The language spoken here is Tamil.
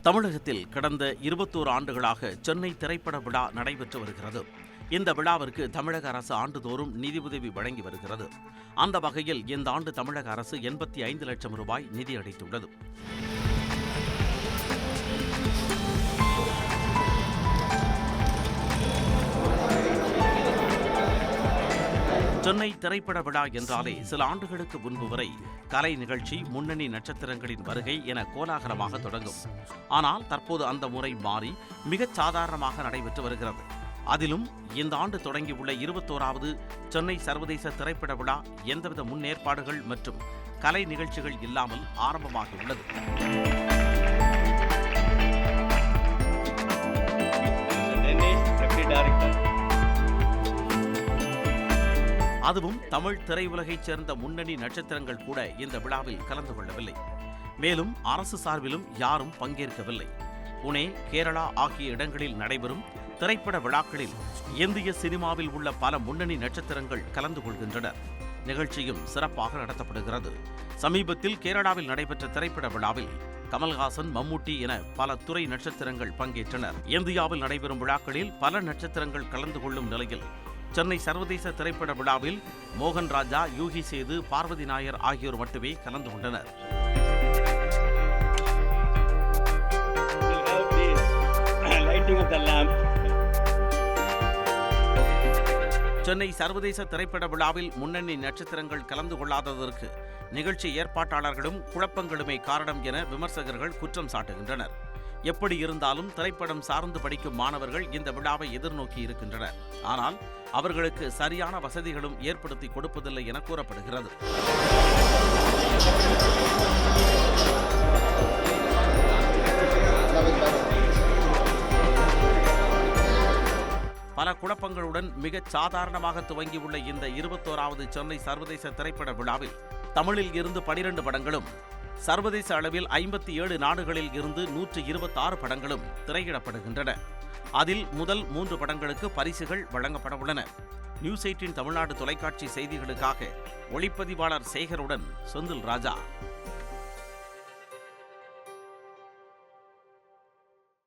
தமிழகத்தில் கடந்த 21 ஆண்டுகளாக சென்னை திரைப்பட விழா நடைபெற்று வருகிறது. இந்த விழாவிற்கு தமிழக அரசு ஆண்டுதோறும் நிதியுதவி வழங்கி வருகிறது. அந்த வகையில் இந்த ஆண்டு தமிழக அரசு 85 லட்சம் ரூபாய் நிதியளித்துள்ளது. சென்னை திரைப்பட விழா என்றாலே சில ஆண்டுகளுக்கு முன்பு வரை கலை நிகழ்ச்சி, முன்னணி நட்சத்திரங்களின் வருகை என கோலாகலமாக தொடங்கும். ஆனால் தற்போது அந்த முறை மாறி மிகச் சாதாரணமாக நடைபெற்று வருகிறது. அதிலும் இந்த ஆண்டு தொடங்கியுள்ள 21வது சென்னை சர்வதேச திரைப்பட விழா எந்தவித முன்னேற்பாடுகள் மற்றும் கலை நிகழ்ச்சிகள் இல்லாமல் ஆரம்பமாகியுள்ளது. அதுவும் தமிழ் திரையுலகைச் சேர்ந்த முன்னணி நட்சத்திரங்கள் கூட இந்த விழாவில் கலந்து கொள்ளவில்லை. மேலும் அரசு சார்பிலும் யாரும் பங்கேற்கவில்லை. புனே, கேரளா ஆகிய இடங்களில் நடைபெறும் திரைப்பட விழாக்களில் இந்திய சினிமாவில் உள்ள பல முன்னணி நட்சத்திரங்கள் கலந்து கொள்கின்றனர். நிகழ்ச்சியும் சிறப்பாக நடத்தப்படுகிறது. சமீபத்தில் கேரளாவில் நடைபெற்ற திரைப்பட விழாவில் கமல்ஹாசன், மம்முட்டி என பல துறை நட்சத்திரங்கள் பங்கேற்றனர். இந்தியாவில் நடைபெறும் விழாக்களில் பல நட்சத்திரங்கள் கலந்து கொள்ளும் நிலையில் சென்னை சர்வதேச திரைப்பட விழாவில் மோகன் ராஜா, யூகி சேது, பார்வதி நாயர் ஆகியோர் மட்டுமே கலந்து கொண்டனர். சென்னை சர்வதேச திரைப்பட விழாவில் முன்னணி நட்சத்திரங்கள் கலந்து கொள்ளாததற்கு நிகழ்ச்சி ஏற்பாட்டாளர்களும் குழப்பங்களுமே காரணம் என விமர்சகர்கள் குற்றம் சாட்டுகின்றனர். எப்படி இருந்தாலும் திரைப்படம் சார்ந்து படிக்கும் மாணவர்கள் இந்த விழாவை எதிர்நோக்கி இருக்கின்றனர். ஆனால் அவர்களுக்கு சரியான வசதிகளும் ஏற்படுத்தி கொடுப்பதில்லை என கூறப்படுகிறது. பல குழப்பங்களுடன் மிகச் சாதாரணமாக துவங்கியுள்ள இந்த 21வது சென்னை சர்வதேச திரைப்பட விழாவில் தமிழில் இருந்து 12 படங்களும், சர்வதேச அளவில் 57 நாடுகளில் இருந்து 126 படங்களும் திரையிடப்படுகின்றன. அதில் முதல் 3 படங்களுக்கு பரிசுகள் வழங்கப்பட உள்ளன. நியூஸ் 18 தமிழ்நாடு தொலைக்காட்சி செய்திகளுக்காக ஒளிப்பதிவாளர் சேகருடன் செந்தில் ராஜா.